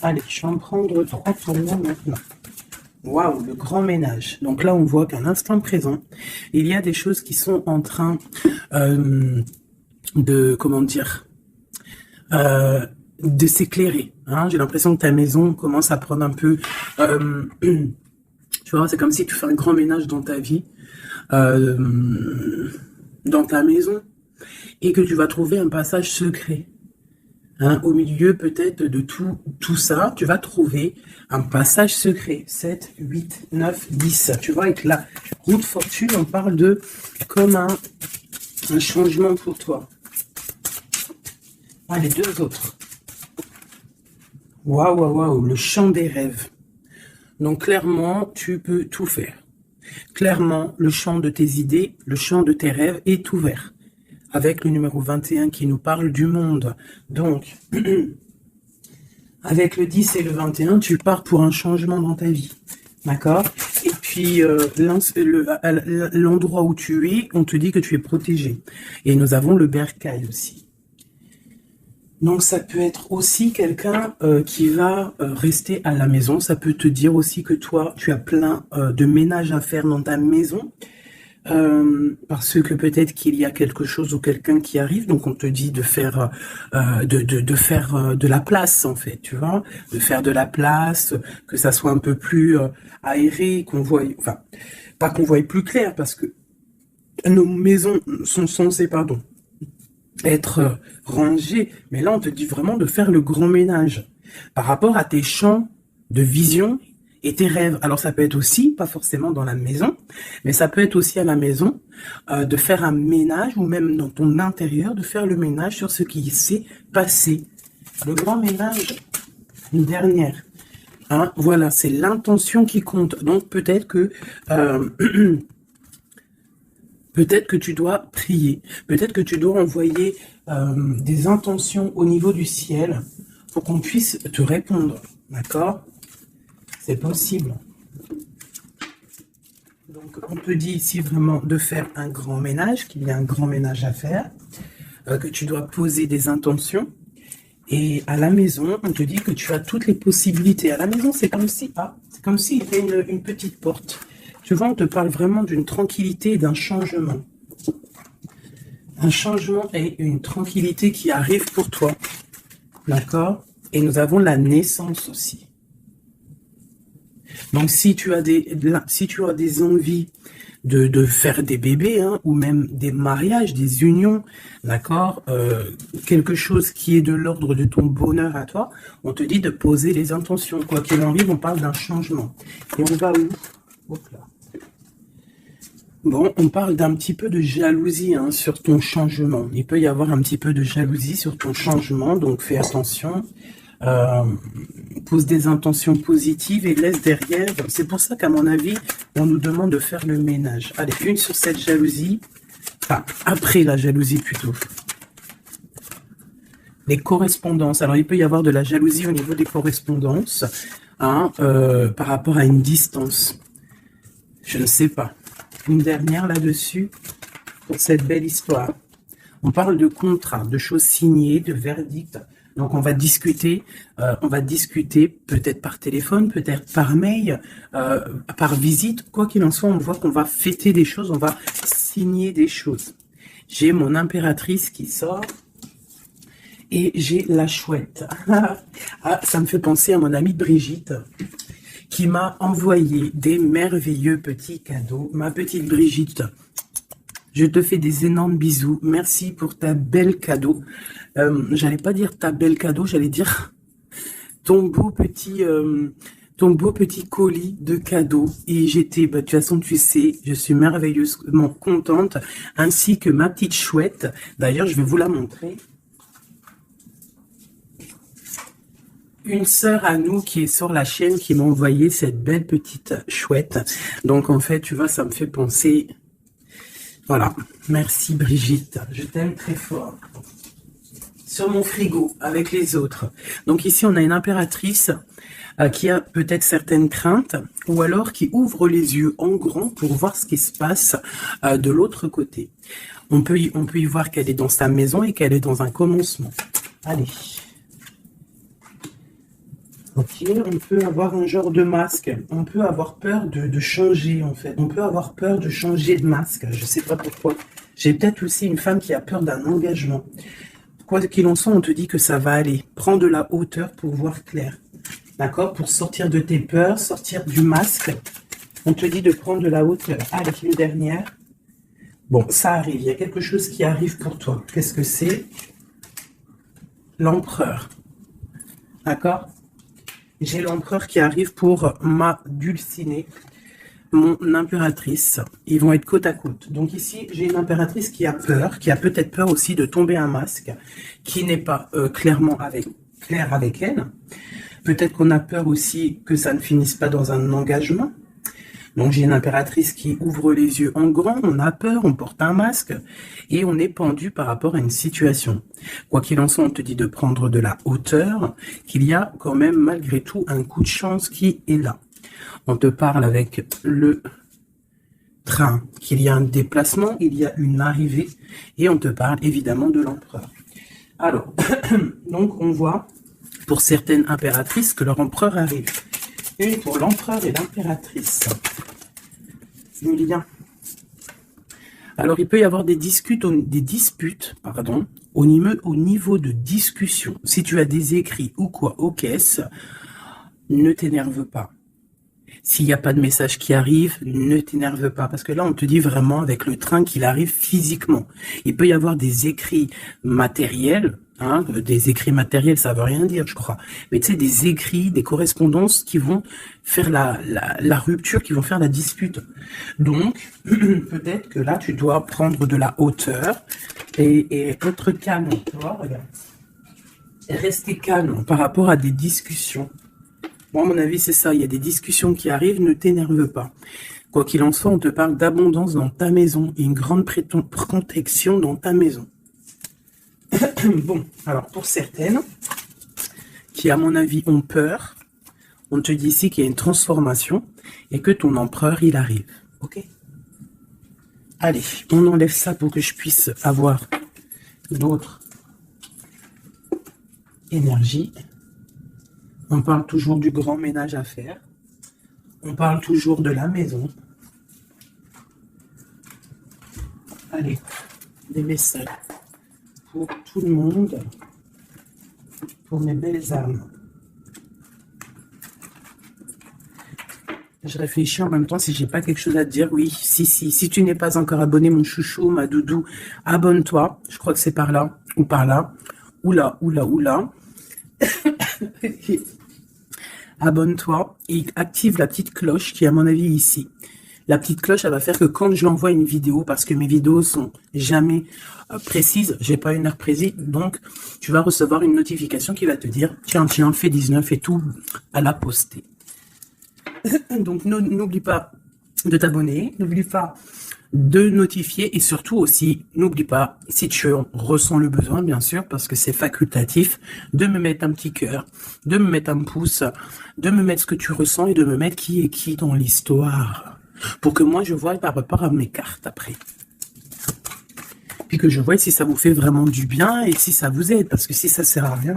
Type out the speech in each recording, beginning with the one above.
Allez, je vais en prendre 3 pour moi maintenant. Waouh, le grand ménage. Donc là, on voit qu'à l'instant présent, il y a des choses qui sont en train comment dire, de s'éclairer. Hein. J'ai l'impression que ta maison commence à prendre un peu... tu vois, c'est comme si tu fais un grand ménage dans ta vie, dans ta maison, et que tu vas trouver un passage secret. Hein, au milieu peut-être de tout ça, tu vas trouver un passage secret. 7, 8, 9, 10. Tu vois, avec la roue de fortune, on parle de comme un changement pour toi. Ah, les deux autres. Waouh, waouh, waouh, le champ des rêves. Donc clairement, tu peux tout faire. Clairement, le champ de tes idées, le champ de tes rêves est ouvert. Avec le numéro 21 qui nous parle du monde. Donc, avec le 10 et le 21, tu pars pour un changement dans ta vie. D'accord? Et puis, l'endroit où tu es, on te dit que tu es protégé. Et nous avons le bercail aussi. Donc, ça peut être aussi quelqu'un qui va rester à la maison. Ça peut te dire aussi que toi, tu as plein de ménage à faire dans ta maison. Parce que peut-être qu'il y a quelque chose ou quelqu'un qui arrive, donc on te dit de faire de la place en fait, tu vois, de faire de la place, que ça soit un peu plus aéré, qu'on voie, enfin, pas qu'on voie plus clair, parce que nos maisons sont censées, être rangées, mais là on te dit vraiment de faire le grand ménage par rapport à tes champs de vision et tes rêves. Alors ça peut être aussi, pas forcément dans la maison, mais ça peut être aussi à la maison, de faire un ménage, ou même dans ton intérieur, de faire le ménage sur ce qui s'est passé. Le grand ménage, une dernière. Hein, voilà, c'est l'intention qui compte. Donc peut-être que peut-être que tu dois prier, peut-être que tu dois envoyer des intentions au niveau du ciel pour qu'on puisse te répondre. D'accord ? C'est possible. Donc, on te dit ici vraiment de faire un grand ménage, qu'il y a un grand ménage à faire, que tu dois poser des intentions. Et à la maison, on te dit que tu as toutes les possibilités. À la maison, c'est comme si, c'est comme s'il y avait une petite porte. Tu vois, on te parle vraiment d'une tranquillité et d'un changement. Un changement et une tranquillité qui arrive pour toi. D'accord ? Et nous avons la naissance aussi. Donc, si tu as des envies de faire des bébés, hein, ou même des mariages, des unions, d'accord, quelque chose qui est de l'ordre de ton bonheur à toi, on te dit de poser les intentions. Quoi qu'il en arrive, on parle d'un changement. Et on va où? Hop là. Bon, on parle d'un petit peu de jalousie, hein, sur ton changement. Il peut y avoir un petit peu de jalousie sur ton changement, donc fais attention. Pose des intentions positives et laisse derrière. C'est pour ça qu'à mon avis, on nous demande de faire le ménage. Allez, une sur cette jalousie. Enfin, après la jalousie plutôt. Les correspondances. Alors, il peut y avoir de la jalousie au niveau des correspondances, hein, par rapport à une distance. Je ne sais pas. Une dernière là-dessus pour cette belle histoire. On parle de contrat, de choses signées, de verdicts. Donc on va discuter peut-être par téléphone, peut-être par mail, par visite. Quoi qu'il en soit, on voit qu'on va fêter des choses, on va signer des choses. J'ai mon impératrice qui sort et j'ai la chouette. Ah, ça me fait penser à mon amie Brigitte qui m'a envoyé des merveilleux petits cadeaux. Ma petite Brigitte, je te fais des énormes bisous. Merci pour ta belle cadeau. J'allais pas dire ta belle cadeau, j'allais dire ton beau petit colis de cadeaux. Et j'étais, de toute façon, tu sais, je suis merveilleusement contente, ainsi que ma petite chouette. D'ailleurs, je vais vous la montrer. Une sœur à nous qui est sur la chaîne qui m'a envoyé cette belle petite chouette. Donc, en fait, tu vois, ça me fait penser... Voilà. Merci, Brigitte. Je t'aime très fort. Sur mon frigo, avec les autres. Donc, ici, on a une impératrice qui a peut-être certaines craintes, ou alors qui ouvre les yeux en grand pour voir ce qui se passe de l'autre côté. On peut y voir qu'elle est dans sa maison et qu'elle est dans un commencement. Allez. Ok, on peut avoir un genre de masque. On peut avoir peur de changer, en fait. On peut avoir peur de changer de masque. Je sais pas pourquoi. J'ai peut-être aussi une femme qui a peur d'un engagement. Quoi qu'il en soit, on te dit que ça va aller. Prends de la hauteur pour voir clair. D'accord? Pour sortir de tes peurs, sortir du masque. On te dit de prendre de la hauteur. Allez, une dernière. Bon, ça arrive. Il y a quelque chose qui arrive pour toi. Qu'est-ce que c'est? L'empereur. D'accord? J'ai l'empereur qui arrive pour ma dulcinée, mon impératrice. Ils vont être côte à côte. Donc ici, j'ai une impératrice qui a peur, qui a peut-être peur aussi de tomber un masque, qui n'est pas clairement clair avec elle. Peut-être qu'on a peur aussi que ça ne finisse pas dans un engagement. Donc j'ai une impératrice qui ouvre les yeux en grand, on a peur, on porte un masque et on est pendu par rapport à une situation. Quoi qu'il en soit, on te dit de prendre de la hauteur, qu'il y a quand même malgré tout un coup de chance qui est là. On te parle avec le train, qu'il y a un déplacement, il y a une arrivée et on te parle évidemment de l'empereur. Alors, donc on voit pour certaines impératrices que leur empereur arrive. Une pour l'empereur et l'impératrice. Le lien. Alors, il peut y avoir des disputes, au niveau de discussion. Si tu as des écrits ou quoi aux caisses, ne t'énerve pas. S'il n'y a pas de message qui arrive, ne t'énerve pas. Parce que là, on te dit vraiment avec le train qu'il arrive physiquement. Il peut y avoir des écrits matériels. Des écrits matériels, ça veut rien dire, je crois. Mais tu sais, des écrits, des correspondances qui vont faire la rupture, qui vont faire la dispute. Donc, peut-être que là, tu dois prendre de la hauteur et être calme. Tu vois, regarde. Rester calme par rapport à des discussions. Moi, à mon avis, c'est ça. Il y a des discussions qui arrivent, ne t'énerve pas. Quoi qu'il en soit, on te parle d'abondance dans ta maison et une grande protection dans ta maison. Bon, alors pour certaines qui, à mon avis, ont peur, on te dit ici qu'il y a une transformation et que ton empereur, il arrive. Ok? Allez, on enlève ça pour que je puisse avoir d'autres énergies. On parle toujours du grand ménage à faire. On parle toujours de la maison. Allez, des messages pour tout le monde, pour mes belles âmes. Je réfléchis en même temps si j'ai pas quelque chose à te dire. Oui, si tu n'es pas encore abonné, mon chouchou, ma doudou, abonne-toi. Je crois que c'est par là ou par là. Oula. Abonne-toi et active la petite cloche qui est à mon avis ici. La petite cloche, elle va faire que quand je l'envoie une vidéo, parce que mes vidéos sont jamais précises, j'ai pas une heure précise, donc tu vas recevoir une notification qui va te dire, tiens, fais 19 et tout à la poster. Donc n'oublie pas de t'abonner, n'oublie pas de notifier et surtout aussi, n'oublie pas, si tu ressens le besoin, bien sûr, parce que c'est facultatif, de me mettre un petit cœur, de me mettre un pouce, de me mettre ce que tu ressens et de me mettre qui est qui dans l'histoire. Pour que moi, je vois par rapport à mes cartes après. Puis que je vois si ça vous fait vraiment du bien et si ça vous aide. Parce que si ça sert à rien...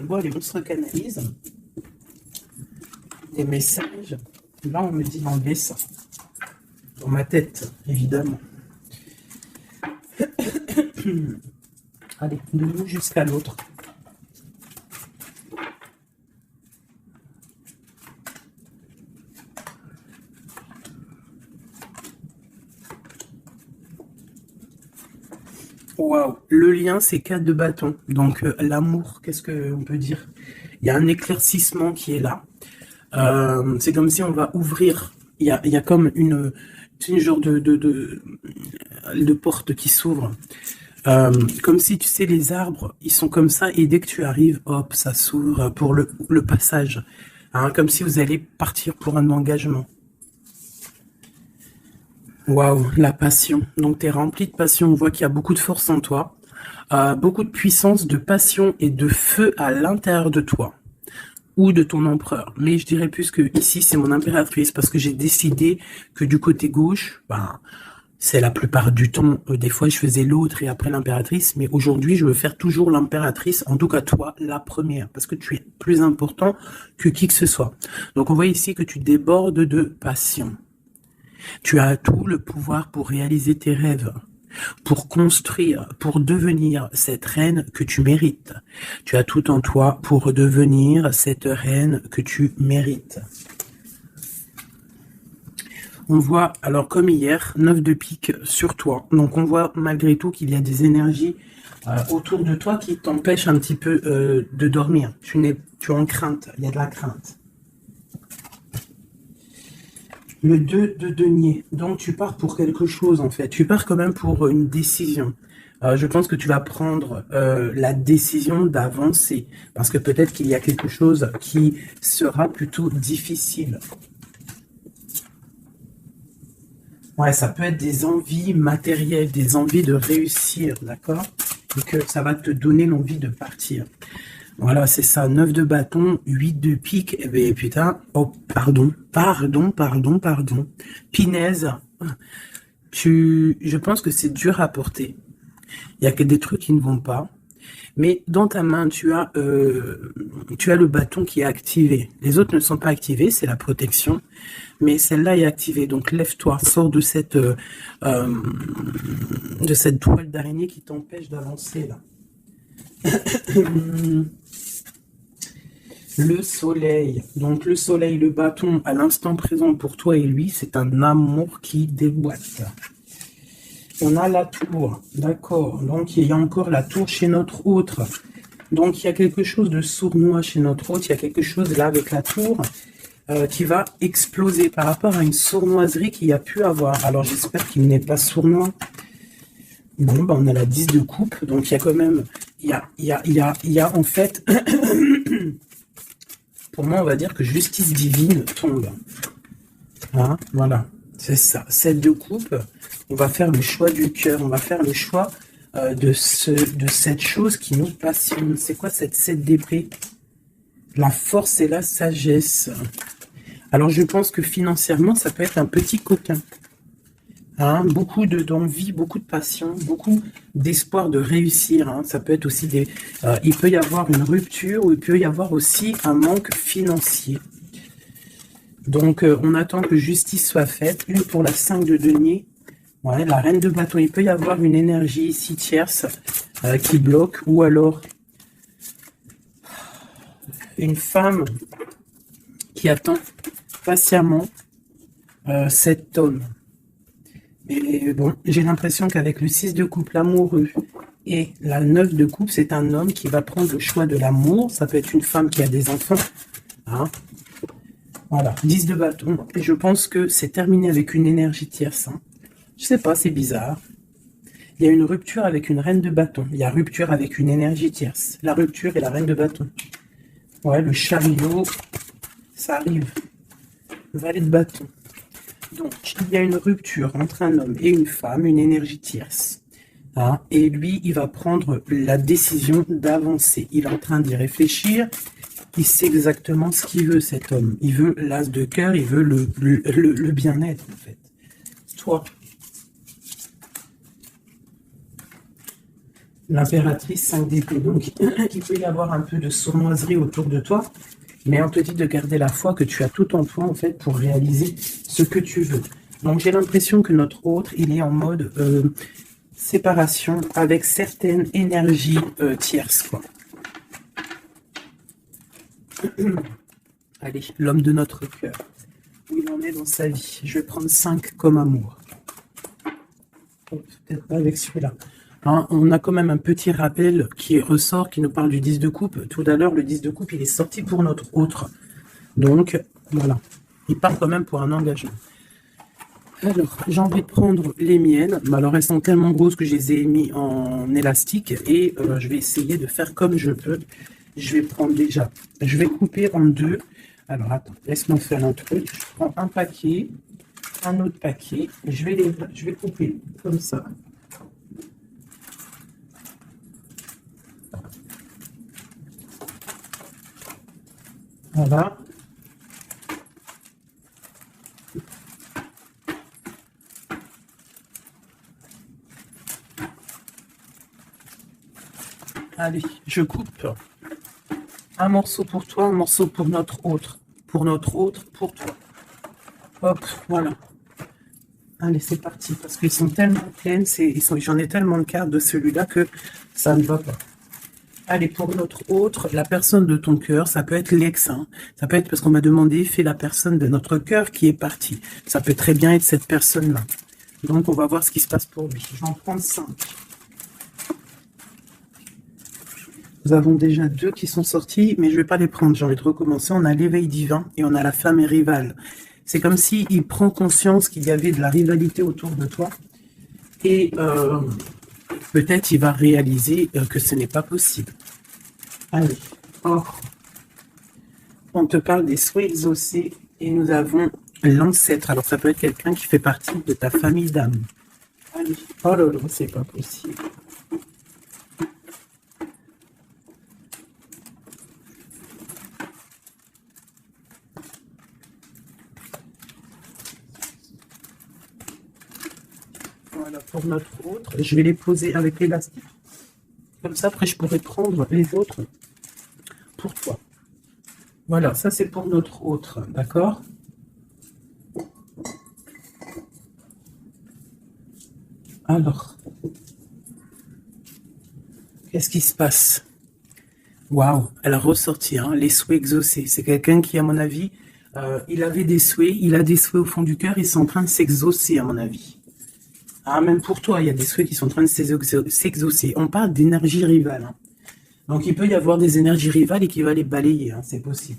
Bon, les monstres canalisent. Des messages. Là, on me dit d'enlever ça. Dans ma tête, évidemment. Allez, de l'un jusqu'à l'autre. Waouh, le lien, c'est 4 de bâton. Donc, l'amour, qu'est-ce qu'on peut dire? Il y a un éclaircissement qui est là. C'est comme si on va ouvrir. Il y a comme une genre de porte qui s'ouvre. Comme si, tu sais, les arbres, ils sont comme ça. Et dès que tu arrives, hop, ça s'ouvre pour le passage. Comme si vous allez partir pour un engagement. Waouh, la passion. Donc, tu es rempli de passion. On voit qu'il y a beaucoup de force en toi. Beaucoup de puissance, de passion et de feu à l'intérieur de toi. Ou de ton empereur. Mais je dirais plus que ici, c'est mon impératrice. Parce que j'ai décidé que du côté gauche, C'est la plupart du temps, des fois je faisais l'autre et après l'impératrice, mais aujourd'hui je veux faire toujours l'impératrice, en tout cas toi, la première, parce que tu es plus important que qui que ce soit. Donc on voit ici que tu débordes de passion. Tu as tout le pouvoir pour réaliser tes rêves, pour construire, pour devenir cette reine que tu mérites. Tu as tout en toi pour devenir cette reine que tu mérites. On voit, alors comme hier, 9 de pique sur toi. Donc on voit malgré tout qu'il y a des énergies autour de toi qui t'empêchent un petit peu de dormir. Tu es en crainte, il y a de la crainte. Le 2 de denier. Donc tu pars pour quelque chose en fait. Tu pars quand même pour une décision. Je pense que tu vas prendre la décision d'avancer. Parce que peut-être qu'il y a quelque chose qui sera plutôt difficile. Ouais, ça peut être des envies matérielles, des envies de réussir, d'accord? Et que ça va te donner l'envie de partir. Voilà, c'est ça, 9 de bâton, 8 de pique, et bien putain, oh, pardon. Pinaise, je pense que c'est dur à porter. Il y a que des trucs qui ne vont pas. Mais dans ta main, tu as le bâton qui est activé. Les autres ne sont pas activés, c'est la protection. Mais celle-là est activée. Donc lève-toi, sors de cette toile d'araignée qui t'empêche d'avancer là. Le soleil. Donc le soleil, le bâton, à l'instant présent pour toi et lui, c'est un amour qui déboîte. On a la tour, d'accord. Donc il y a encore la tour chez notre autre. Donc il y a quelque chose de sournois chez notre autre. Il y a quelque chose là avec la tour qui va exploser par rapport à une sournoiserie qu'il y a pu avoir. Alors j'espère qu'il n'est pas sournois. Bon, ben, on a la 10 de coupe. Donc il y a quand même, il y a en fait, pour moi on va dire que justice divine tombe. Hein, voilà, c'est ça. 7 de coupe. On va faire le choix du cœur, on va faire le choix de cette chose qui nous passionne. C'est quoi cette 7 d'épée? La force et la sagesse. Alors je pense que financièrement, ça peut être un petit coquin. Hein, beaucoup d'envie, beaucoup de passion, beaucoup d'espoir de réussir. Hein. Ça peut être aussi il peut y avoir une rupture ou il peut y avoir aussi un manque financier. Donc on attend que justice soit faite. Une pour la 5 de denier. Ouais, la reine de bâton, il peut y avoir une énergie ici tierce qui bloque, ou alors une femme qui attend patiemment cet homme. Et bon, j'ai l'impression qu'avec le 6 de coupe, l'amoureux, et la 9 de coupe, c'est un homme qui va prendre le choix de l'amour. Ça peut être une femme qui a des enfants. Hein. Voilà, 10 de bâton. Et je pense que c'est terminé avec une énergie tierce. Hein. Je sais pas, c'est bizarre. Il y a une rupture avec une reine de bâton. Il y a rupture avec une énergie tierce. La rupture et la reine de bâton. Ouais, le chariot, ça arrive. Valet de bâton. Donc, il y a une rupture entre un homme et une femme, une énergie tierce. Hein, et lui, il va prendre la décision d'avancer. Il est en train d'y réfléchir. Il sait exactement ce qu'il veut, cet homme. Il veut l'as de cœur, il veut le bien-être, en fait. Toi, l'impératrice 5 d'épée. Donc, il peut y avoir un peu de sournoiserie autour de toi, mais on te dit de garder la foi que tu as tout en toi, en fait, pour réaliser ce que tu veux. Donc, j'ai l'impression que notre autre, il est en mode séparation avec certaines énergies tierces, quoi. Allez, l'homme de notre cœur. Où il en est dans sa vie. Je vais prendre 5 comme amour. Peut-être pas avec celui-là. Hein, on a quand même un petit rappel qui ressort, qui nous parle du 10 de coupe. Tout à l'heure, le 10 de coupe, il est sorti pour notre autre. Donc, voilà. Il part quand même pour un engagement. Alors, j'ai envie de prendre les miennes. Mais alors, elles sont tellement grosses que je les ai mis en élastique. Et je vais essayer de faire comme je peux. Je vais prendre déjà. Je vais couper en deux. Alors, attends, laisse-moi faire un truc. Je prends un paquet, un autre paquet. Je vais couper comme ça. Voilà. Allez, je coupe un morceau pour toi, un morceau pour notre autre. Pour notre autre, pour toi. Hop, voilà. Allez, c'est parti. Parce qu'ils sont tellement pleines, j'en ai tellement de cartes de celui-là que ça ne va pas. Allez, pour notre autre, la personne de ton cœur, ça peut être l'ex. Hein. Ça peut être parce qu'on m'a demandé, fais la personne de notre cœur qui est partie. Ça peut très bien être cette personne-là. Donc, on va voir ce qui se passe pour lui. Je vais en prendre 5. Nous avons déjà 2 qui sont sortis, mais je ne vais pas les prendre. J'ai envie de recommencer. On a l'éveil divin et on a la femme et rivale. C'est comme s'il prend conscience qu'il y avait de la rivalité autour de toi. Et peut-être il va réaliser que ce n'est pas possible. Allez. Oh. On te parle des souhaits exaucés. Et nous avons l'ancêtre. Alors ça peut être quelqu'un qui fait partie de ta famille d'âme. Allez. Oh là là, c'est pas possible. Voilà, pour notre autre, je vais les poser avec l'élastique. Comme ça, après, je pourrai prendre les autres pour toi. Voilà, ça c'est pour notre autre, d'accord? Alors, qu'est-ce qui se passe? Waouh, elle a ressorti, hein, les souhaits exaucés. C'est quelqu'un qui, à mon avis, il avait des souhaits, il a des souhaits au fond du cœur, ils sont en train de s'exaucer, à mon avis. Ah, même pour toi, il y a des souhaits qui sont en train de s'exaucer. On parle d'énergie rivale. Hein. Donc, il peut y avoir des énergies rivales et qui va les balayer, hein, c'est possible.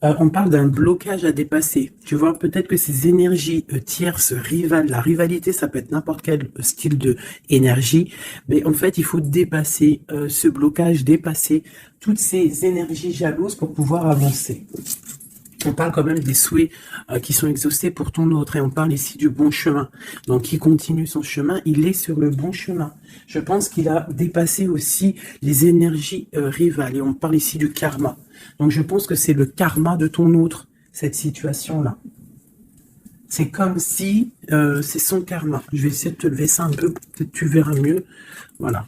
On parle d'un blocage à dépasser. Tu vois, peut-être que ces énergies tierces, rivales, la rivalité, ça peut être n'importe quel style de énergie, mais en fait, il faut dépasser ce blocage, dépasser toutes ces énergies jalouses pour pouvoir avancer. On parle quand même des souhaits qui sont exaucés pour ton autre, et on parle ici du bon chemin. Donc, il continue son chemin, il est sur le bon chemin. Je pense qu'il a dépassé aussi les énergies rivales, et on parle ici du karma. Donc, je pense que c'est le karma de ton autre, cette situation-là. C'est comme si c'est son karma. Je vais essayer de te lever ça un peu, peut-être tu verras mieux. Voilà.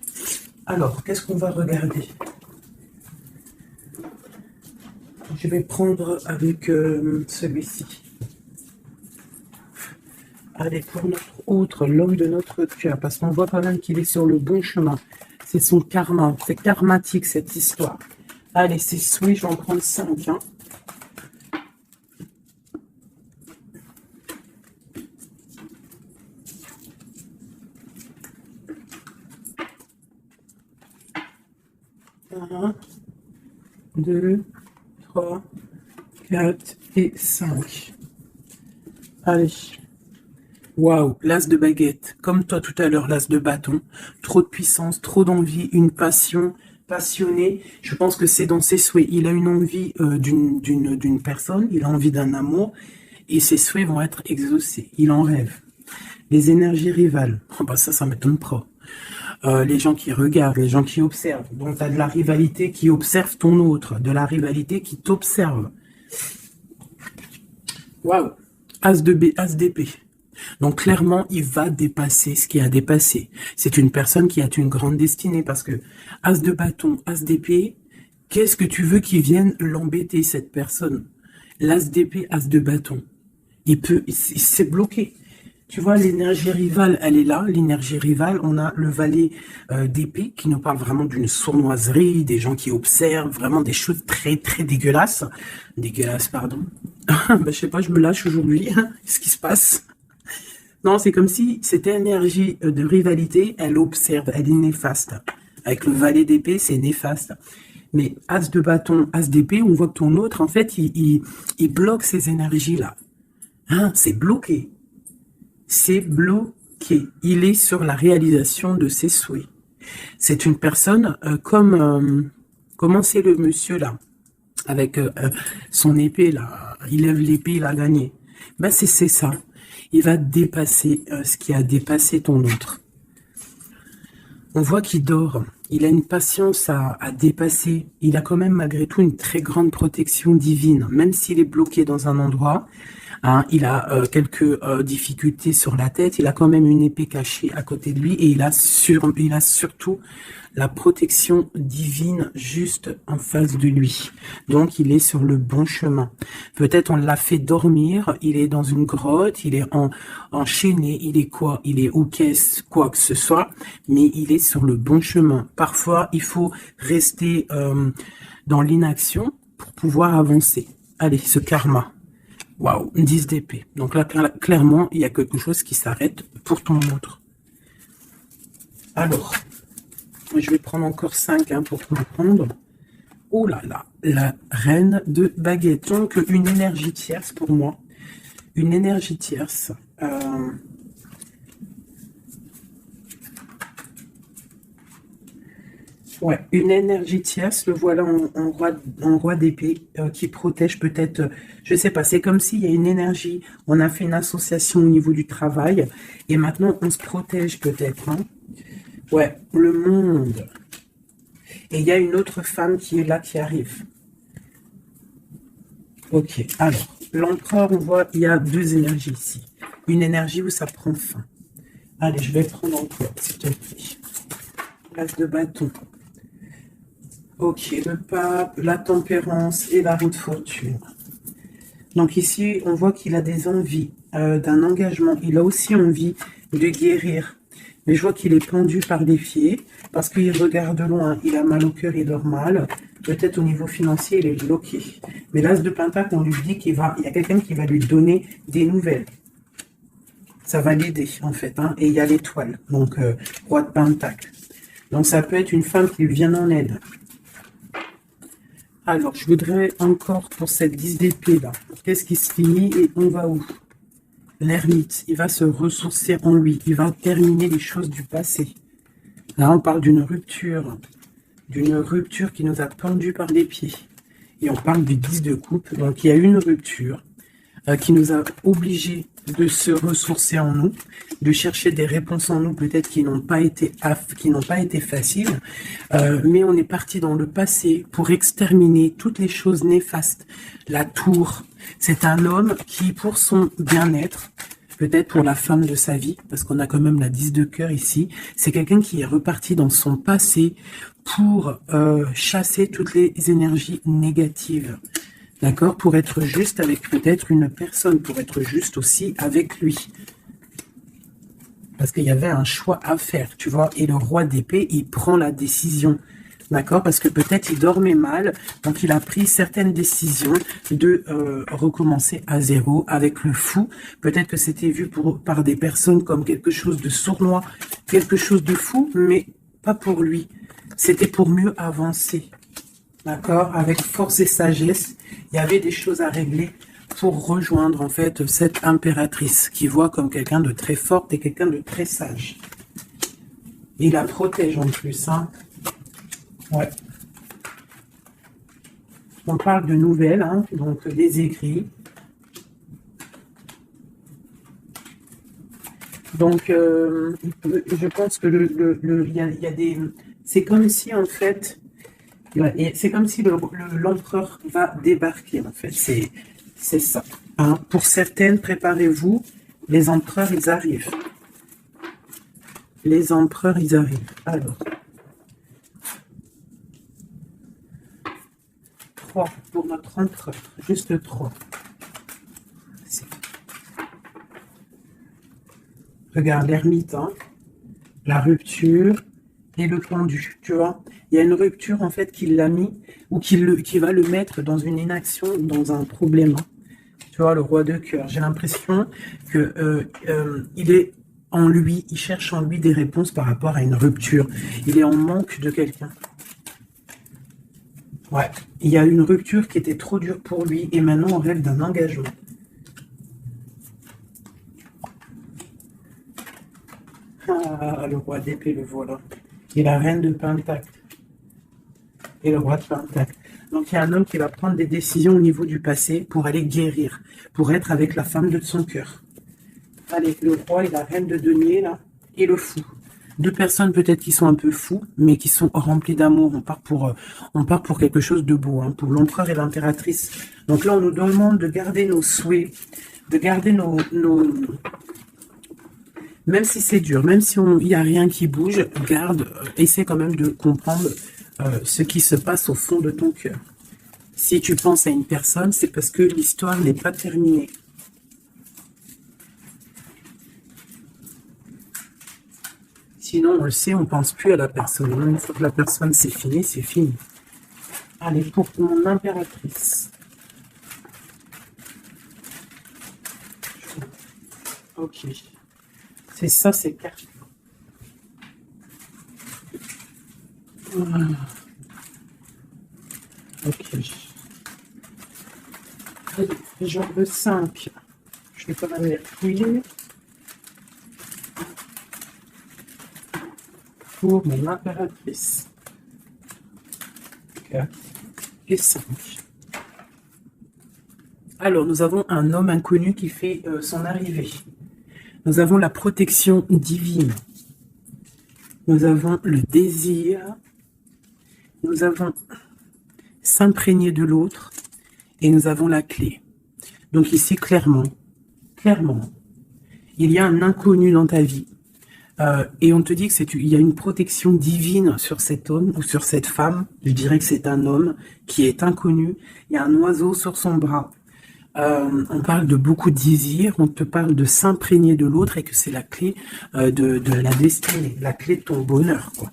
Alors, qu'est-ce qu'on va regarder ? Je vais prendre avec celui-ci. Allez, pour notre autre, l'homme de notre cœur, parce qu'on voit quand même qu'il est sur le bon chemin. C'est son karma, c'est karmatique cette histoire. Allez, c'est souhait, je vais en prendre 5. Hein. Un, 2, 3, 4 et 5. Allez. Waouh, l'as de baguette. Comme toi tout à l'heure, l'as de bâton. Trop de puissance, trop d'envie, une passion, passionné. Je pense que c'est dans ses souhaits. Il a une envie d'une personne, il a envie d'un amour, et ses souhaits vont être exaucés. Il en rêve. Les énergies rivales. Oh bah ça m'étonne pas. Les gens qui regardent, les gens qui observent. Donc, tu as de la rivalité qui observe ton autre, de la rivalité qui t'observe. Waouh, As d'épée. Donc, clairement, il va dépasser ce qui a dépassé. C'est une personne qui a une grande destinée parce que As de bâton, As d'épée, qu'est-ce que tu veux qu'il vienne l'embêter, cette personne? L'As d'épée, As de bâton. Il s'est bloqué. Tu vois, l'énergie rivale, elle est là. L'énergie rivale, on a le valet d'épée qui nous parle vraiment d'une sournoiserie, des gens qui observent, vraiment des choses très, très dégueulasses. Dégueulasses, pardon. Ben, je sais pas, je me lâche aujourd'hui. Qu'est-ce qui se passe? Non, c'est comme si cette énergie de rivalité, elle observe, elle est néfaste. Avec le valet d'épée, c'est néfaste. Mais As de bâton, As d'épée, on voit que ton autre, en fait, il bloque ces énergies-là. Hein, c'est bloqué. C'est bloqué. Il est sur la réalisation de ses souhaits. C'est une personne comment c'est le monsieur là, avec son épée là, il lève l'épée, il a gagné. Ben c'est ça. Il va dépasser ce qui a dépassé ton autre. On voit qu'il dort. Il a une patience à dépasser. Il a quand même malgré tout une très grande protection divine, même s'il est bloqué dans un endroit. Hein, il a quelques difficultés sur la tête. Il a quand même une épée cachée à côté de lui. Et il a surtout la protection divine juste en face de lui. Donc, il est sur le bon chemin. Peut-être on l'a fait dormir, il est dans une grotte, il est enchaîné, il est quoi? Il est au caisse, quoi que ce soit, mais il est sur le bon chemin. Parfois, il faut rester dans l'inaction pour pouvoir avancer. Allez, ce karma. Waouh, 10 d'épée. Donc là, clairement, il y a quelque chose qui s'arrête pour ton autre. Alors, je vais prendre encore 5 pour comprendre. Oh là là, la reine de baguette. Donc, une énergie tierce pour moi. Une énergie tierce. Ouais, une énergie tierce, le voilà en roi d'épée qui protège peut-être, je sais pas, c'est comme s'il y a une énergie, on a fait une association au niveau du travail et maintenant on se protège peut-être. Hein. Ouais, le monde. Et il y a une autre femme qui est là, qui arrive. Ok, alors, l'empereur, on voit, il y a 2 énergies ici. Une énergie où ça prend fin. Allez, je vais prendre encore, s'il te plaît. Place de bâton. Ok, le pape, la tempérance et la roue de fortune. Donc ici, on voit qu'il a des envies d'un engagement. Il a aussi envie de guérir. Mais je vois qu'il est pendu par les pieds parce qu'il regarde loin. Il a mal au cœur, il dort mal. Peut-être au niveau financier, il est bloqué. Mais l'as de Pentacle, on lui dit il y a quelqu'un qui va lui donner des nouvelles. Ça va l'aider, en fait. Hein. Et il y a l'étoile, donc roi de Pentacle. Donc ça peut être une femme qui lui vient en aide. Alors, je voudrais encore pour cette 10 d'épée là. Qu'est-ce qui se finit et on va où? L'ermite, il va se ressourcer en lui. Il va terminer les choses du passé. Là, on parle d'une rupture qui nous a pendus par les pieds. Et on parle du 10 de coupe. Donc, il y a une rupture qui nous a obligés de se ressourcer en nous, de chercher des réponses en nous, peut-être qui n'ont pas été faciles, mais on est parti dans le passé pour exterminer toutes les choses néfastes. La tour, c'est un homme qui, pour son bien-être, peut-être pour la femme de sa vie, parce qu'on a quand même la 10 de cœur ici, c'est quelqu'un qui est reparti dans son passé pour chasser toutes les énergies négatives. D'accord? Pour être juste avec peut-être une personne, pour être juste aussi avec lui. Parce qu'il y avait un choix à faire, tu vois. Et le roi d'épée, il prend la décision. D'accord? Parce que peut-être il dormait mal, donc il a pris certaines décisions de recommencer à zéro avec le fou. Peut-être que c'était vu par des personnes comme quelque chose de sournois, quelque chose de fou, mais pas pour lui. C'était pour mieux avancer. D'accord? Avec force et sagesse, il y avait des choses à régler pour rejoindre en fait cette impératrice qui voit comme quelqu'un de très forte et quelqu'un de très sage. Il la protège en plus, hein. Ouais. On parle de nouvelles, hein, donc des écrits. Donc, je pense que il y a des... C'est comme si en fait... C'est comme si l'empereur va débarquer, en fait. C'est ça. Hein. Pour certaines, préparez-vous. Les empereurs, ils arrivent. Les empereurs, ils arrivent. Alors. 3 pour notre empereur. Juste 3. Regarde, l'ermite, hein. La rupture et le pendu, tu vois. Il y a une rupture, en fait, qui l'a mis, ou qui va le mettre dans une inaction, dans un problème. Tu vois, le roi de cœur. J'ai l'impression que il est en lui, il cherche en lui des réponses par rapport à une rupture. Il est en manque de quelqu'un. Ouais, il y a une rupture qui était trop dure pour lui, et maintenant on rêve d'un engagement. Ah, le roi d'épée, le voilà. Et la reine de Pentacle. Et le roi de Pentacle. Donc il y a un homme qui va prendre des décisions au niveau du passé pour aller guérir, pour être avec la femme de son cœur. Allez, le roi et la reine de denier, là, et le fou. 2 personnes peut-être qui sont un peu fous, mais qui sont remplies d'amour. On part pour quelque chose de beau, hein, pour l'empereur et l'impératrice. Donc là, on nous demande de garder nos souhaits, de garder même si c'est dur, même si il n'y a rien qui bouge, garde, essaie quand même de comprendre ce qui se passe au fond de ton cœur. Si tu penses à une personne, c'est parce que l'histoire n'est pas terminée. Sinon, on le sait, on ne pense plus à la personne. Une fois que la personne, c'est fini, c'est fini. Allez, pour mon impératrice. Ok. C'est ça, c'est carte. Voilà. Ok. Allez, genre de 5. Je vais quand même les fouiller. Pour mon impératrice. 4 et 5. Alors, nous avons un homme inconnu qui fait son arrivée. Nous avons la protection divine. Nous avons le désir. Nous avons s'imprégner de l'autre. Et nous avons la clé. Donc ici, clairement, il y a un inconnu dans ta vie. Et on te dit qu'il y a une protection divine sur cet homme ou sur cette femme. Je dirais que c'est un homme qui est inconnu. Il y a un oiseau sur son bras. On parle de beaucoup de désirs. On te parle de s'imprégner de l'autre et que c'est la clé de la destinée, la clé de ton bonheur, quoi.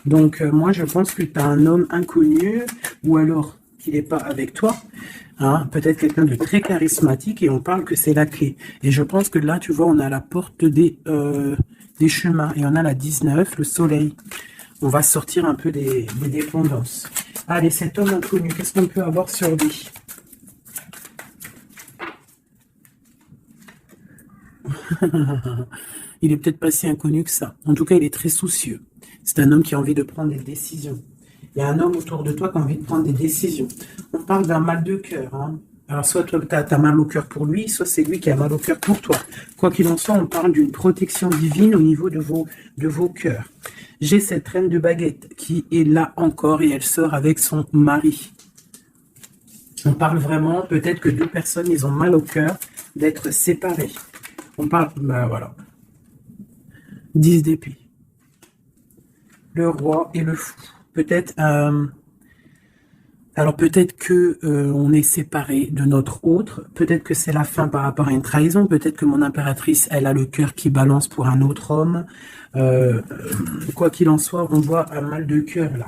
Donc, moi, je pense que tu as un homme inconnu ou alors qu'il n'est pas avec toi. Hein, peut-être quelqu'un de très charismatique et on parle que c'est la clé. Et je pense que là, tu vois, on a la porte des chemins et on a la 19, le soleil. On va sortir un peu des dépendances. Allez, cet homme inconnu, qu'est-ce qu'on peut avoir sur lui? Il est peut-être pas si inconnu que ça. En tout cas, il est très soucieux. C'est un homme qui a envie de prendre des décisions. Il y a un homme autour de toi qui a envie de prendre des décisions. On parle d'un mal de cœur. Hein. Alors, soit toi, tu as mal au cœur pour lui, soit c'est lui qui a mal au cœur pour toi. Quoi qu'il en soit, on parle d'une protection divine au niveau de vos cœurs. J'ai cette reine de baguette qui est là encore et elle sort avec son mari. On parle vraiment, peut-être que deux personnes, ils ont mal au cœur d'être séparées. On parle, ben voilà. 10 d'épée. Le roi et le fou. Peut-être, alors peut-être que on est séparés de notre autre. Peut-être que c'est la fin par rapport à une trahison. Peut-être que mon impératrice, elle a le cœur qui balance pour un autre homme. Quoi qu'il en soit, on voit un mal de cœur là.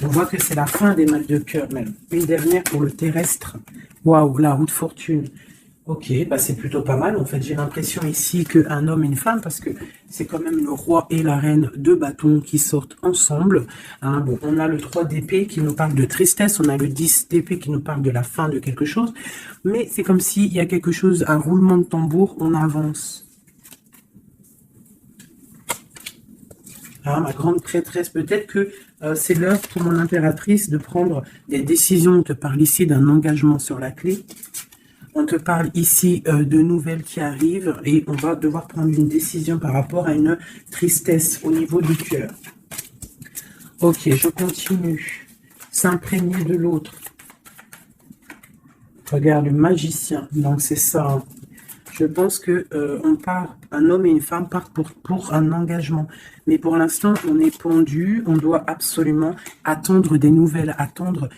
On voit que c'est la fin des mal de cœur même. Une dernière pour le terrestre. Waouh, la roue de fortune. Ok, bah c'est plutôt pas mal. En fait, j'ai l'impression ici qu'un homme et une femme, parce que c'est quand même le roi et la reine de bâtons qui sortent ensemble. Hein, bon, on a le 3 d'épée qui nous parle de tristesse, on a le 10 d'épée qui nous parle de la fin de quelque chose. Mais c'est comme s'il y a quelque chose, un roulement de tambour, on avance. Hein, ma grande prêtresse, peut-être que c'est l'heure pour mon impératrice de prendre des décisions. On te parle ici d'un engagement sur la clé. On te parle ici de nouvelles qui arrivent et on va devoir prendre une décision par rapport à une tristesse au niveau du cœur. Ok, je continue. S'imprégner de l'autre. Regarde, le magicien. Donc c'est ça. Hein. Je pense que on part, un homme et une femme partent pour un engagement. Mais pour l'instant, on est pendu. On doit absolument attendre des nouvelles, attendre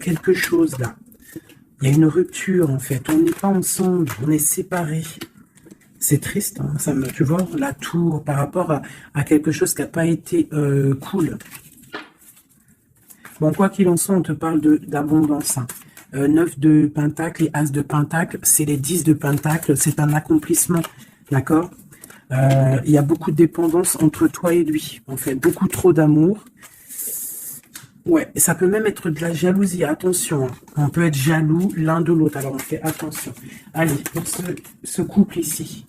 quelque chose là. Il y a une rupture, en fait. On n'est pas ensemble, on est séparés. C'est triste, hein, ça me, tu vois, la tour par rapport à quelque chose qui n'a pas été cool. Bon, quoi qu'il en soit, on te parle d'abondance. Hein. 9 de pentacle et as de pentacle, c'est les 10 de pentacle, c'est un accomplissement, d'accord? Il y a beaucoup de dépendance entre toi et lui, en fait, beaucoup trop d'amour. Ouais, ça peut même être de la jalousie, attention. Hein. On peut être jaloux l'un de l'autre, alors on fait attention. Allez, pour ce couple ici.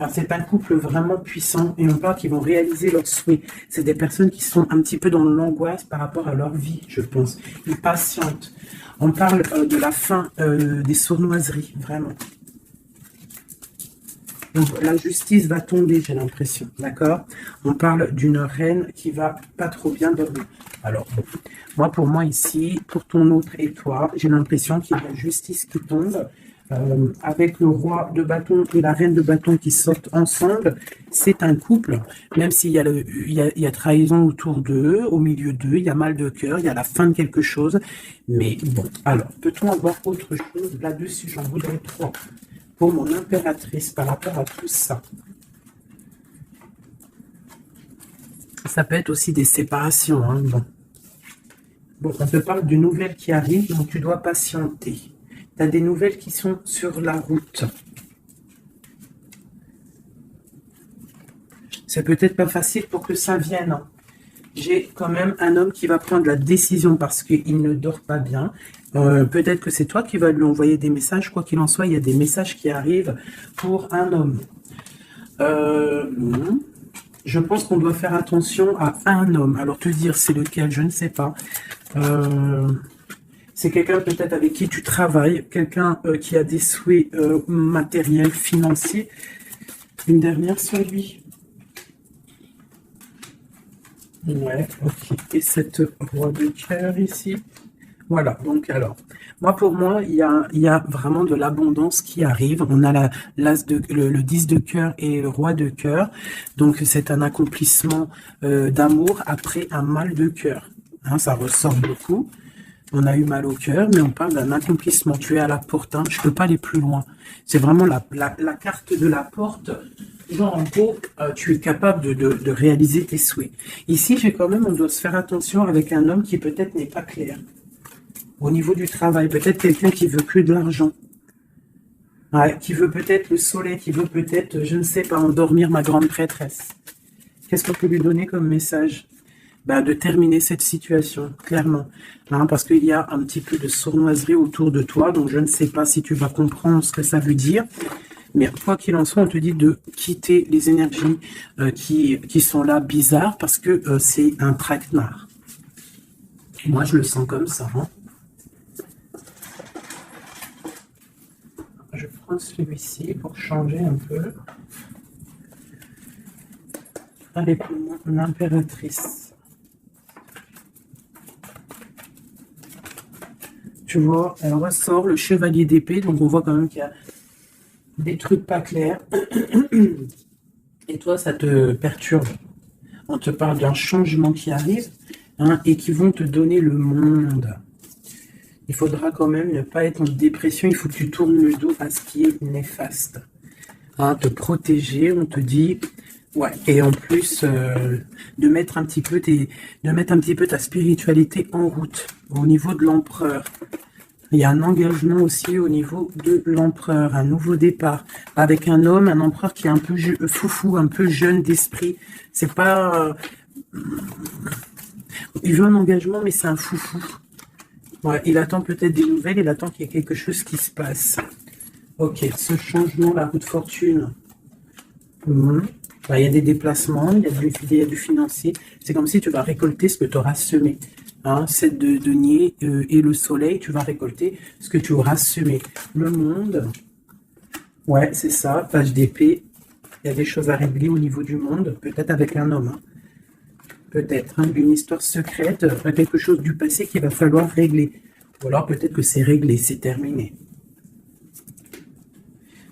Alors c'est un couple vraiment puissant et on parle qu'ils vont réaliser leurs souhaits. C'est des personnes qui sont un petit peu dans l'angoisse par rapport à leur vie, je pense. Ils patientent. On parle de la fin des sournoiseries, vraiment. Donc la justice va tomber, j'ai l'impression, d'accord? On parle d'une reine qui va pas trop bien dormir. Alors, moi, pour moi ici, pour ton autre et toi, j'ai l'impression qu'il y a la justice qui tombe. avec le roi de bâton et la reine de bâton qui sortent ensemble, c'est un couple, même s'il y a il y a trahison autour d'eux, au milieu d'eux, il y a mal de cœur, il y a la fin de quelque chose. Mais bon, alors, peut-on avoir autre chose là-dessus? J'en voudrais trois pour mon impératrice par rapport à tout ça. Ça peut être aussi des séparations, hein, bon. Bon, on te parle d'une nouvelle qui arrive, donc tu dois patienter. Tu as des nouvelles qui sont sur la route. C'est peut-être pas facile pour que ça vienne. J'ai quand même un homme qui va prendre la décision parce qu'il ne dort pas bien. Peut-être que c'est toi qui vas lui envoyer des messages. Quoi qu'il en soit, il y a des messages qui arrivent pour un homme. Je pense qu'on doit faire attention à un homme. Alors te dire c'est lequel, je ne sais pas. C'est quelqu'un peut-être avec qui tu travailles, quelqu'un qui a des souhaits matériels, financiers. Une dernière sur lui. Ouais, ok. Et cette roi de cœur ici. Voilà, donc alors, pour moi, il y a vraiment de l'abondance qui arrive. On a le 10 de cœur et le roi de cœur. Donc, c'est un accomplissement d'amour après un mal de cœur. Hein, ça ressort beaucoup. On a eu mal au cœur, mais on parle d'un accomplissement. Tu es à la porte, hein, je ne peux pas aller plus loin. C'est vraiment la carte de la porte. Genre, en gros, tu es capable de réaliser tes souhaits. Ici, on doit se faire attention avec un homme qui peut-être n'est pas clair. Au niveau du travail, peut-être quelqu'un qui veut que de l'argent. Ouais, qui veut peut-être le soleil, qui veut peut-être, je ne sais pas, endormir ma grande prêtresse. Qu'est-ce qu'on peut lui donner comme message? De terminer cette situation, clairement. Hein, parce qu'il y a un petit peu de sournoiserie autour de toi, donc je ne sais pas si tu vas comprendre ce que ça veut dire. Mais quoi qu'il en soit, on te dit de quitter les énergies qui sont là bizarres, parce que c'est un traquenard. Moi, je le sens comme ça. Hein. Je prends celui-ci pour changer un peu. Allez, pour mon impératrice. Tu vois, elle ressort le chevalier d'épée, donc on voit quand même qu'il y a des trucs pas clairs. Et toi, ça te perturbe. On te parle d'un changement qui arrive, hein, et qui vont te donner le monde. Il faudra quand même ne pas être en dépression, il faut que tu tournes le dos à ce qui est néfaste. Hein, te protéger, on te dit, ouais, et en plus de mettre un petit peu ta spiritualité en route au niveau de l'empereur. Il y a un engagement aussi au niveau de l'empereur, un nouveau départ avec un homme, un empereur qui est un peu foufou, un peu jeune d'esprit. C'est pas, il veut un engagement, mais c'est un foufou. Ouais, il attend peut-être des nouvelles, il attend qu'il y ait quelque chose qui se passe. Ok, ce changement, la roue de fortune. Il y a des déplacements, il y a du financier. C'est comme si tu vas récolter ce que tu auras semé. Hein, 7 de denier et le soleil, tu vas récolter ce que tu auras semé. Le monde, ouais, c'est ça, page d'épée. Il y a des choses à régler au niveau du monde, peut-être avec un homme. Hein. Peut-être une histoire secrète, quelque chose du passé qu'il va falloir régler. Ou alors peut-être que c'est réglé, c'est terminé.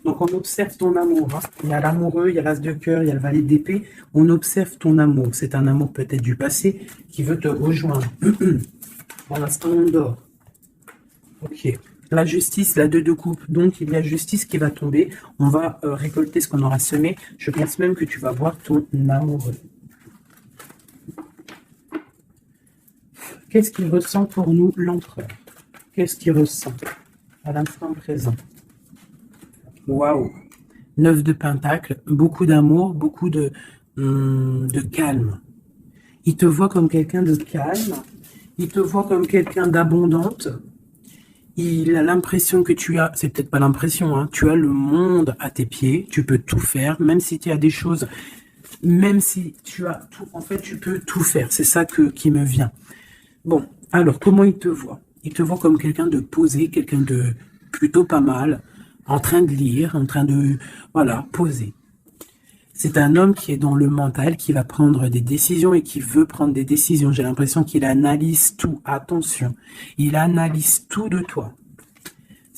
Donc on observe ton amour. Hein. Il y a l'amoureux, il y a l'as de cœur, il y a le valet d'épée. On observe ton amour. C'est un amour peut-être du passé qui veut te rejoindre. Pour l'instant, on dort. Ok. La justice, la 2 de coupe. Donc il y a justice qui va tomber. On va récolter ce qu'on aura semé. Je pense même que tu vas voir ton amoureux. Qu'est-ce qu'il ressent pour nous, l'empereur? Qu'est-ce qu'il ressent à l'instant présent? Waouh! 9 de pentacle, beaucoup d'amour, beaucoup de calme. Il te voit comme quelqu'un de calme, il te voit comme quelqu'un d'abondante. Il a l'impression que tu as, c'est peut-être pas l'impression, hein, tu as le monde à tes pieds, tu peux tout faire, même si tu as des choses, même si tu as tout, en fait, tu peux tout faire. C'est ça qui me vient. Bon, alors, comment il te voit? Il te voit comme quelqu'un de posé, quelqu'un de plutôt pas mal, en train de lire, en train de, voilà, poser. C'est un homme qui est dans le mental, qui va prendre des décisions et qui veut prendre des décisions. J'ai l'impression qu'il analyse tout. Attention, il analyse tout de toi.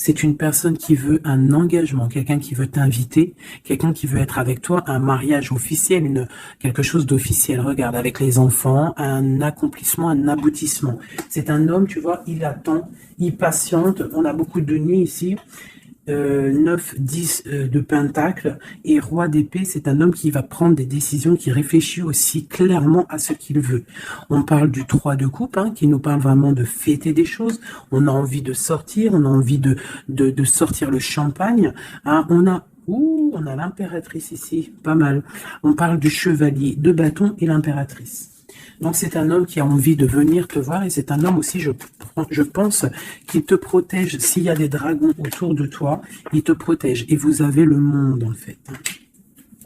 C'est une personne qui veut un engagement, quelqu'un qui veut t'inviter, quelqu'un qui veut être avec toi, un mariage officiel, quelque chose d'officiel. Regarde, avec les enfants, un accomplissement, un aboutissement. C'est un homme, tu vois, il attend, il patiente. On a beaucoup de nuits ici. 9, 10 de pentacle et roi d'épée, c'est un homme qui va prendre des décisions, qui réfléchit aussi clairement à ce qu'il veut. On parle du 3 de coupe, hein, qui nous parle vraiment de fêter des choses. On a envie de sortir, on a envie de sortir le champagne. Hein. On a l'impératrice ici, pas mal. On parle du chevalier de bâton et l'impératrice. Donc c'est un homme qui a envie de venir te voir et c'est un homme aussi, je pense, qui te protège. S'il y a des dragons autour de toi, il te protège. Et vous avez le monde en fait.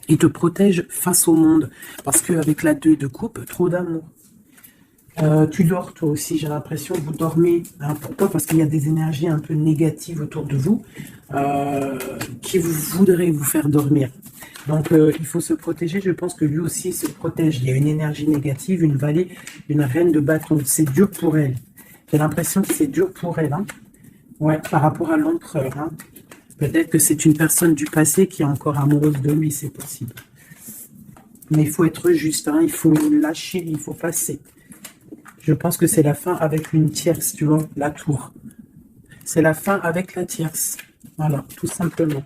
Il te protège face au monde. Parce qu'avec la 2 de coupe, trop d'amour. Tu dors toi aussi, j'ai l'impression que vous dormez. Hein, pourquoi? Parce qu'il y a des énergies un peu négatives autour de vous qui voudraient vous faire dormir. Donc il faut se protéger, je pense que lui aussi se protège. Il y a une énergie négative, une vallée, une reine de bâton. C'est dur pour elle. J'ai l'impression que c'est dur pour elle. Hein. Ouais, par rapport à l'empereur. Hein. Peut-être que c'est une personne du passé qui est encore amoureuse de lui, c'est possible. Mais il faut être juste, hein. Il faut lâcher, il faut passer. Je pense que c'est la fin avec une tierce, tu vois, la tour. C'est la fin avec la tierce. Voilà, tout simplement.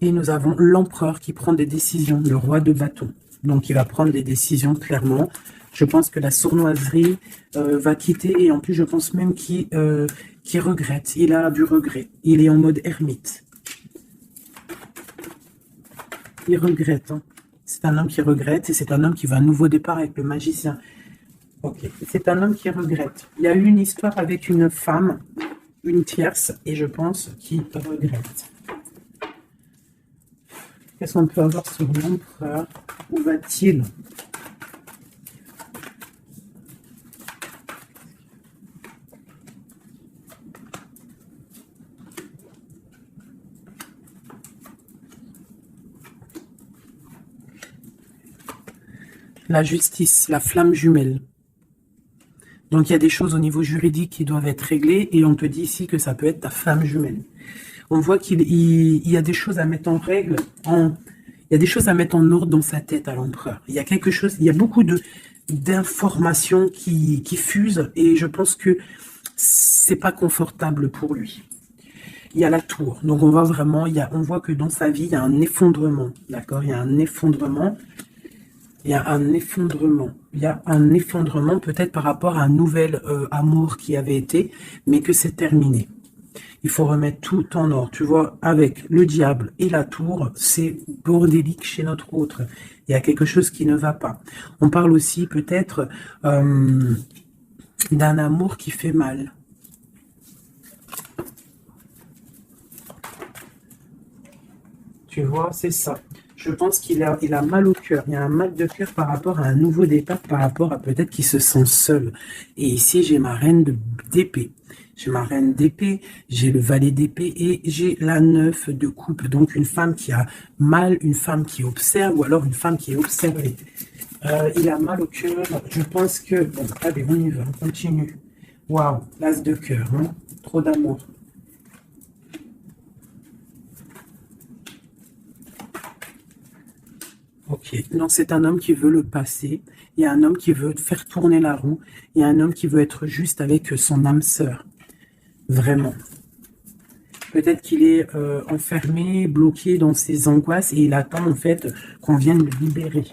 Et nous avons l'empereur qui prend des décisions, le roi de bâton. Donc il va prendre des décisions clairement. Je pense que la sournoiserie va quitter et en plus je pense même qu'il regrette. Il a du regret. Il est en mode ermite. Il regrette. Hein. C'est un homme qui regrette et c'est un homme qui va à un nouveau départ avec le magicien. Ok, c'est un homme qui regrette. Il y a eu une histoire avec une femme, une tierce, et je pense qu'il regrette. Qu'est-ce qu'on peut avoir sur l'empereur? Où va-t-il? La justice, la flamme jumelle. Donc il y a des choses au niveau juridique qui doivent être réglées et on te dit ici que ça peut être ta flamme jumelle. On voit qu'il y a des choses à mettre en règle, il y a des choses à mettre en ordre dans sa tête à l'empereur. Il y a quelque chose, il y a beaucoup d'informations qui fusent et je pense que c'est pas confortable pour lui. Il y a la tour, donc on voit vraiment, on voit que dans sa vie il y a un effondrement, d'accord? Il y a un effondrement. Il y a un effondrement. Il y a un effondrement peut-être par rapport à un nouvel amour qui avait été, mais que c'est terminé. Il faut remettre tout en ordre. Tu vois, avec le diable et la tour, c'est bordélique chez notre autre. Il y a quelque chose qui ne va pas. On parle aussi peut-être d'un amour qui fait mal. Tu vois, c'est ça. Je pense qu'il a mal au cœur. Il y a un mal de cœur par rapport à un nouveau départ, par rapport à peut-être qu'il se sent seul. Et ici, j'ai ma reine d'épée. J'ai ma reine d'épée, j'ai le valet d'épée et j'ai la 9 de coupe. Donc, une femme qui a mal, une femme qui observe ou alors une femme qui est observée. Il a mal au cœur. Je pense que... Bon, allez, on y va, on continue. Waouh, l'as de cœur, hein. Trop d'amour. Ok, donc c'est un homme qui veut le passé, il y a un homme qui veut faire tourner la roue, il y a un homme qui veut être juste avec son âme sœur, vraiment. Peut-être qu'il est enfermé, bloqué dans ses angoisses et il attend en fait qu'on vienne le libérer.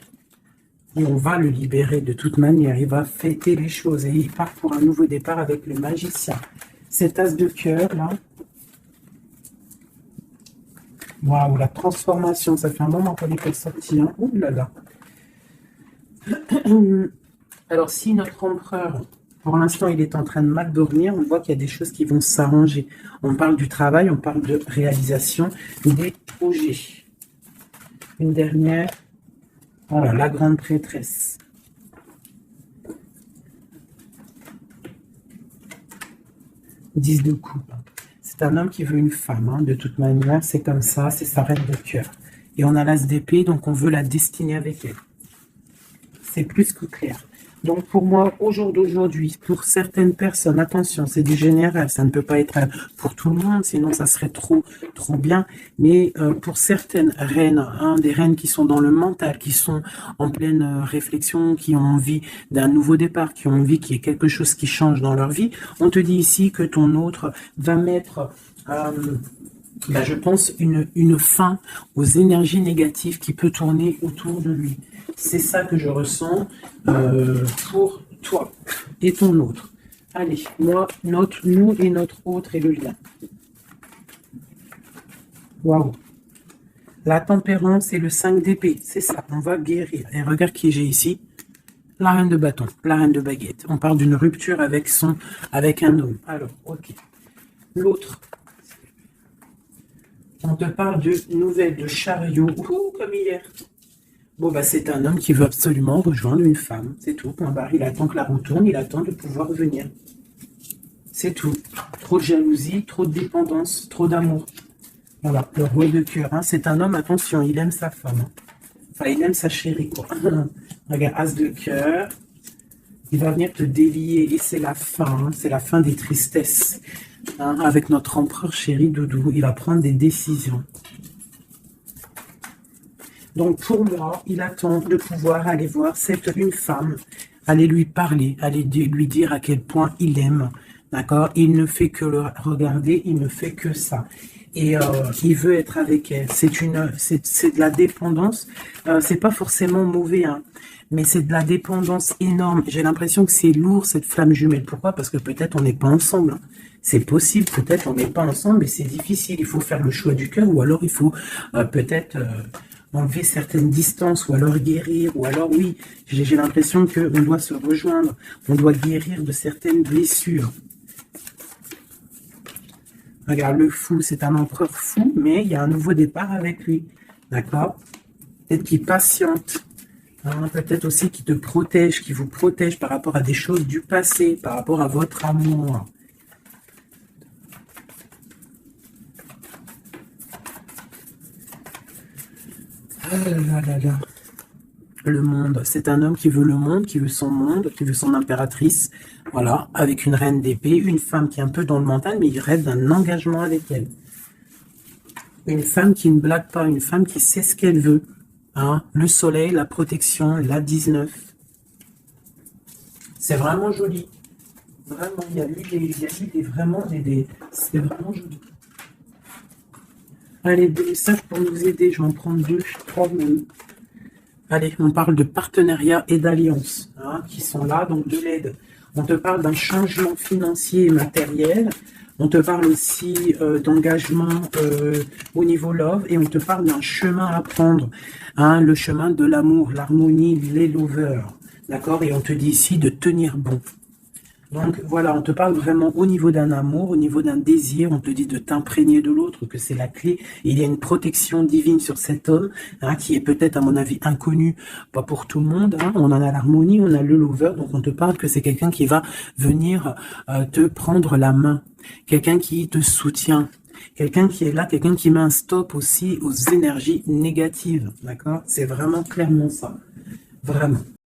Et on va le libérer de toute manière, il va fêter les choses et il part pour un nouveau départ avec le magicien. Cet as de cœur là, waouh, la transformation, ça fait un moment qu'on n'est pas sorti. Hein. Ouh là là. Alors, si notre empereur, pour l'instant, il est en train de mal dormir, on voit qu'il y a des choses qui vont s'arranger. On parle du travail, on parle de réalisation des projets. Une dernière. Voilà, la grande prêtresse. Dix de coupe. C'est un homme qui veut une femme, hein, de toute manière, c'est comme ça, c'est sa reine de cœur. Et on a l'as d'épée, donc on veut la destiner avec elle. C'est plus que clair. Donc pour moi, au jour d'aujourd'hui, pour certaines personnes, attention, c'est du général, ça ne peut pas être pour tout le monde, sinon ça serait trop bien. Mais pour certaines reines, hein, des reines qui sont dans le mental, qui sont en pleine réflexion, qui ont envie d'un nouveau départ, qui ont envie qu'il y ait quelque chose qui change dans leur vie, on te dit ici que ton autre va mettre... je pense une fin aux énergies négatives qui peut tourner autour de lui. C'est ça que je ressens pour toi et ton autre. Allez, moi, nous et notre autre est le lien. Waouh. La tempérance et le 5 d'épée, c'est ça, on va guérir. Et regarde qui j'ai ici. La reine de bâton, la reine de baguette. On parle d'une rupture avec un homme. Alors, ok. L'autre. On te parle de nouvelles de chariot. Ouh, comme hier. Bon, c'est un homme qui veut absolument rejoindre une femme. C'est tout. Point barre. Il attend que la roue tourne. Il attend de pouvoir venir. C'est tout. Trop de jalousie, trop de dépendance, trop d'amour. Voilà, le roi de cœur. Hein. C'est un homme, attention, il aime sa femme. Hein. Enfin, il aime sa chérie, quoi. Regarde, as de cœur. Il va venir te délier. Et c'est la fin. Hein. C'est la fin des tristesses. Hein. Avec notre empereur chéri Doudou. Il va prendre des décisions. Donc, pour moi, il attend de pouvoir aller voir une femme, aller lui parler, aller lui dire à quel point il aime, d'accord? Il ne fait que le regarder, il ne fait que ça. Et il veut être avec elle. C'est de la dépendance. C'est pas forcément mauvais, hein, mais c'est de la dépendance énorme. J'ai l'impression que c'est lourd, cette flamme jumelle. Pourquoi? Parce que peut-être on n'est pas ensemble. Hein. C'est possible, peut-être on n'est pas ensemble, mais c'est difficile. Il faut faire le choix du cœur, ou alors il faut peut-être... enlever certaines distances, ou alors guérir, ou alors oui, j'ai l'impression qu'on doit se rejoindre, on doit guérir de certaines blessures. Regarde, le fou, c'est un empereur fou, mais il y a un nouveau départ avec lui, d'accord? Peut-être qu'il patiente, hein, peut-être aussi qu'il te protège, qu'il vous protège par rapport à des choses du passé, par rapport à votre amour. Ah là là là. Le monde, c'est un homme qui veut le monde, qui veut son impératrice, voilà, avec une reine d'épée, une femme qui est un peu dans le mental, mais il rêve d'un engagement avec elle. Une femme qui ne blague pas, une femme qui sait ce qu'elle veut. Hein, le soleil, la protection, la 19. C'est vraiment joli. Vraiment, il y a eu vraiment c'est vraiment joli. Allez, des messages pour nous aider, je vais en prendre 2, 3 même. Allez, on parle de partenariat et d'alliance, hein, qui sont là, donc de l'aide. On te parle d'un changement financier et matériel. On te parle aussi d'engagement au niveau love. Et on te parle d'un chemin à prendre. Hein, le chemin de l'amour, l'harmonie, les lovers. D'accord? Et on te dit ici de tenir bon. Donc voilà, on te parle vraiment au niveau d'un amour, au niveau d'un désir, on te dit de t'imprégner de l'autre, que c'est la clé. Il y a une protection divine sur cet homme, hein, qui est peut-être à mon avis inconnu, pas pour tout le monde. Hein. On en a l'harmonie, on a le lover, donc on te parle que c'est quelqu'un qui va venir te prendre la main, quelqu'un qui te soutient. Quelqu'un qui est là, quelqu'un qui met un stop aussi aux énergies négatives, d'accord? C'est vraiment clairement ça, vraiment.